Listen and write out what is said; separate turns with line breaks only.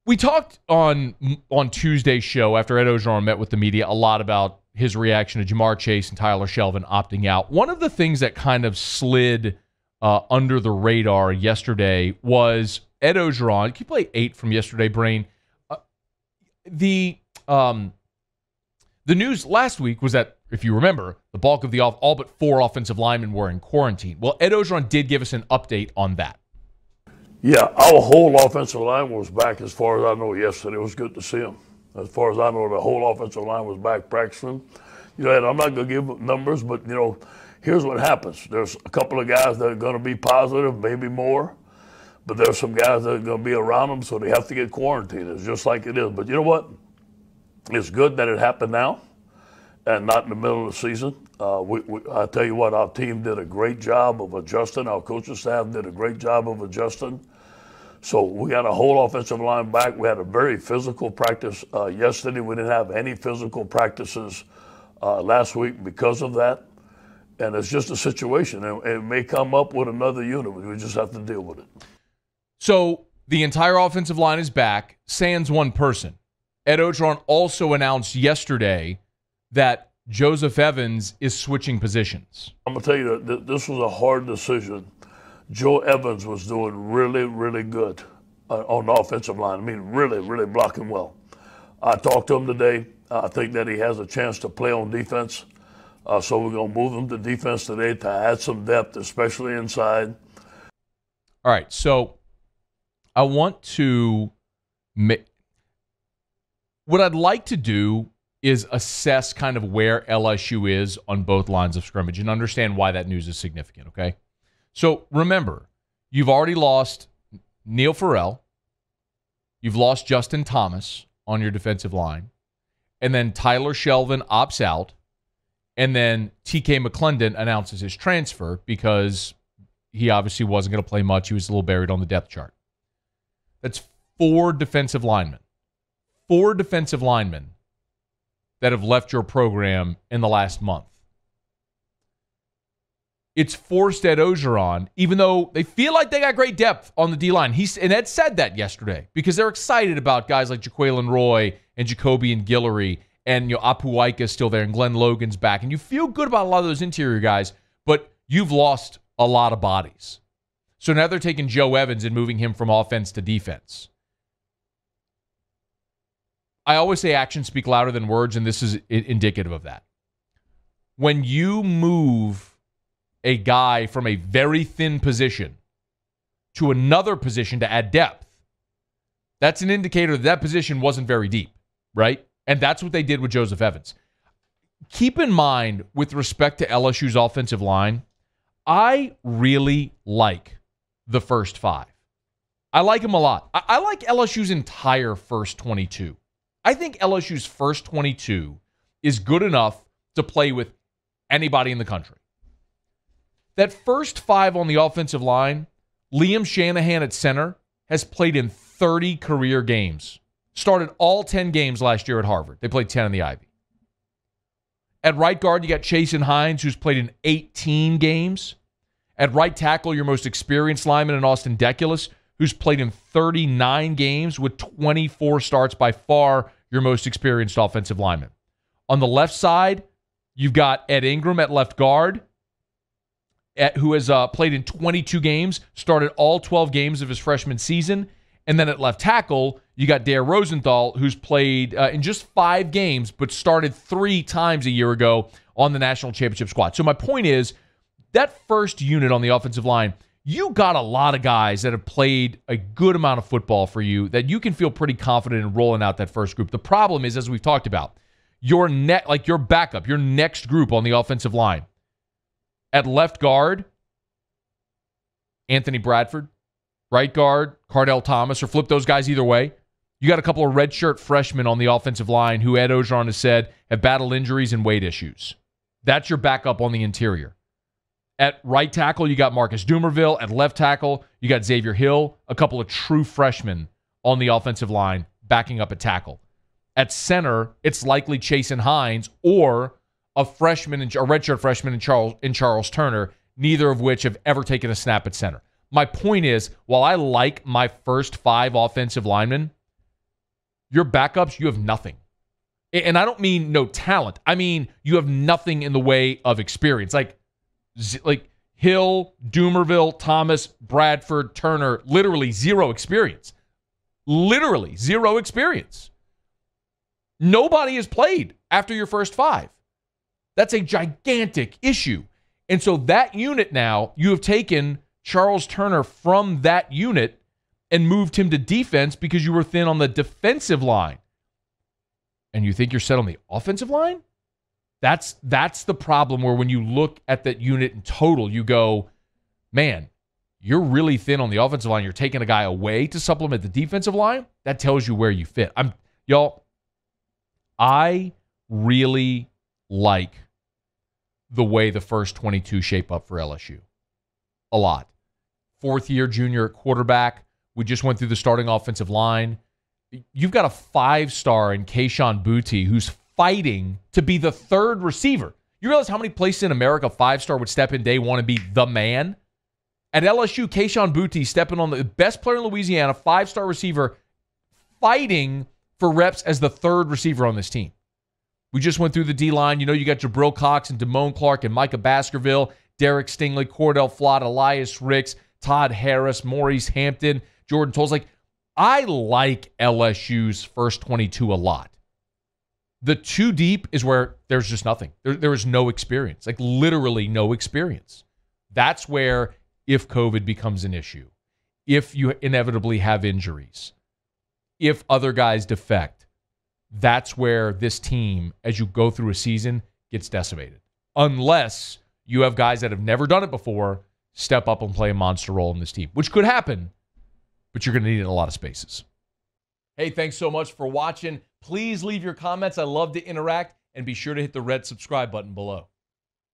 We talked on Tuesday's show after Ed Orgeron met with the media a lot about his reaction to Jamar Chase and Tyler Shelvin opting out. One of the things that kind of slid under the radar yesterday was Ed Orgeron. Can you play 8 from yesterday, Brain? The news last week was that, if you remember, the bulk of the all but 4 offensive linemen were in quarantine. Well, Ed Orgeron did give us an update on that.
Yeah, our whole offensive line was back as far as I know yesterday. It was good to see them. As far as I know, the whole offensive line was back practicing. And I'm not going to give numbers, but, here's what happens. There's a couple of guys that are going to be positive, maybe more. But there's some guys that are going to be around them, so they have to get quarantined. It's just like it is. But you know what? It's good that it happened now and not in the middle of the season. I tell you what, our team did a great job of adjusting. Our coaching staff did a great job of adjusting. So we got a whole offensive line back. We had a very physical practice yesterday. We didn't have any physical practices last week because of that. And it's just a situation. And it may come up with another unit. We just have to deal with it.
So the entire offensive line is back, sans one person. Ed Orgeron also announced yesterday that Joseph Evans is switching positions.
I'm going to tell you that this was a hard decision. Joe Evans was doing really, really good on the offensive line. I mean, really, really blocking well. I talked to him today. I think that he has a chance to play on defense. So we're going to move him to defense today to add some depth, especially inside.
All right, so I want to what I'd like to do is assess kind of where LSU is on both lines of scrimmage and understand why that news is significant, okay? So remember, you've already lost Neil Farrell. You've lost Justin Thomas on your defensive line. And then Tyler Shelvin opts out. And then TK McClendon announces his transfer because he obviously wasn't going to play much. He was a little buried on the depth chart. That's 4 defensive linemen. 4 defensive linemen that have left your program in the last month. It's forced Ed Orgeron, even though they feel like they got great depth on the D-line. And Ed said that yesterday because they're excited about guys like Jaquelin Roy and Jacoby and Guillory, and Apuaika's still there, and Glenn Logan's back. And you feel good about a lot of those interior guys, but you've lost a lot of bodies. So now they're taking Joe Evans and moving him from offense to defense. I always say actions speak louder than words, and this is indicative of that. When you move a guy from a very thin position to another position to add depth, that's an indicator that that position wasn't very deep, right? And that's what they did with Joseph Evans. Keep in mind, with respect to LSU's offensive line, I really like the first 5. I like them a lot. I like LSU's entire first 22. I think LSU's first 22 is good enough to play with anybody in the country. That first 5 on the offensive line, Liam Shanahan at center has played in 30 career games. Started all 10 games last year at Harvard. They played 10 in the Ivy. At right guard, you got Chasen Hines, who's played in 18 games. At right tackle, your most experienced lineman in Austin Deculus, who's played in 39 games with 24 starts, by far your most experienced offensive lineman. On the left side, you've got Ed Ingram at left guard, who has played in 22 games, started all 12 games of his freshman season. And then at left tackle, you got Dare Rosenthal, who's played in just 5 games, but started 3 times a year ago on the national championship squad. So my point is, that first unit on the offensive line, you got a lot of guys that have played a good amount of football for you that you can feel pretty confident in rolling out that first group. The problem is, as we've talked about, your backup, your next group on the offensive line. At left guard, Anthony Bradford. Right guard, Cardell Thomas, or flip those guys either way. You got a couple of redshirt freshmen on the offensive line who Ed Orgeron has said have battled injuries and weight issues. That's your backup on the interior. At right tackle, you got Marcus Dumerville. At left tackle, you got Xavier Hill, a couple of true freshmen on the offensive line backing up at tackle. At center, it's likely Chasen Hines or a redshirt freshman in Charles Turner, neither of which have ever taken a snap at center. My point is, while I like my first 5 offensive linemen, Your backups, you have nothing. And I don't mean no talent. I mean, you have nothing in the way of experience. Like Hill, Doomerville, Thomas, Bradford, Turner, literally zero experience. Literally zero experience. Nobody has played after your first 5. That's a gigantic issue. And so that unit now, you have taken Charles Turner from that unit and moved him to defense because you were thin on the defensive line. And you think you're set on the offensive line? That's the problem, where when you look at that unit in total, you go, man, you're really thin on the offensive line. You're taking a guy away to supplement the defensive line. That tells you where you fit. I really like the way the first 22 shape up for LSU. A lot. 4th-year junior at quarterback. We just went through the starting offensive line. You've got a 5-star in Kayshon Boutte who's fighting to be the 3rd receiver. You realize how many places in America a 5-star would step in day 1 and be the man? At LSU, Kayshon Boutte stepping on the best player in Louisiana, 5-star receiver, fighting for reps as the 3rd receiver on this team. We just went through the D-line. You got Jabril Cox and Damone Clark and Micah Baskerville, Derek Stingley, Cordell Flott, Elias Ricks, Todd Harris, Maurice Hampton, Jordan Tolles. I like LSU's first 22 a lot. The 2 deep is where there's just nothing. There is no experience, literally no experience. That's where, if COVID becomes an issue, if you inevitably have injuries, if other guys defect, that's where this team, as you go through a season, gets decimated. Unless you have guys that have never done it before step up and play a monster role in this team, which could happen, but you're going to need it in a lot of spaces. Hey, thanks so much for watching. Please leave your comments. I love to interact, and be sure to hit the red subscribe button below.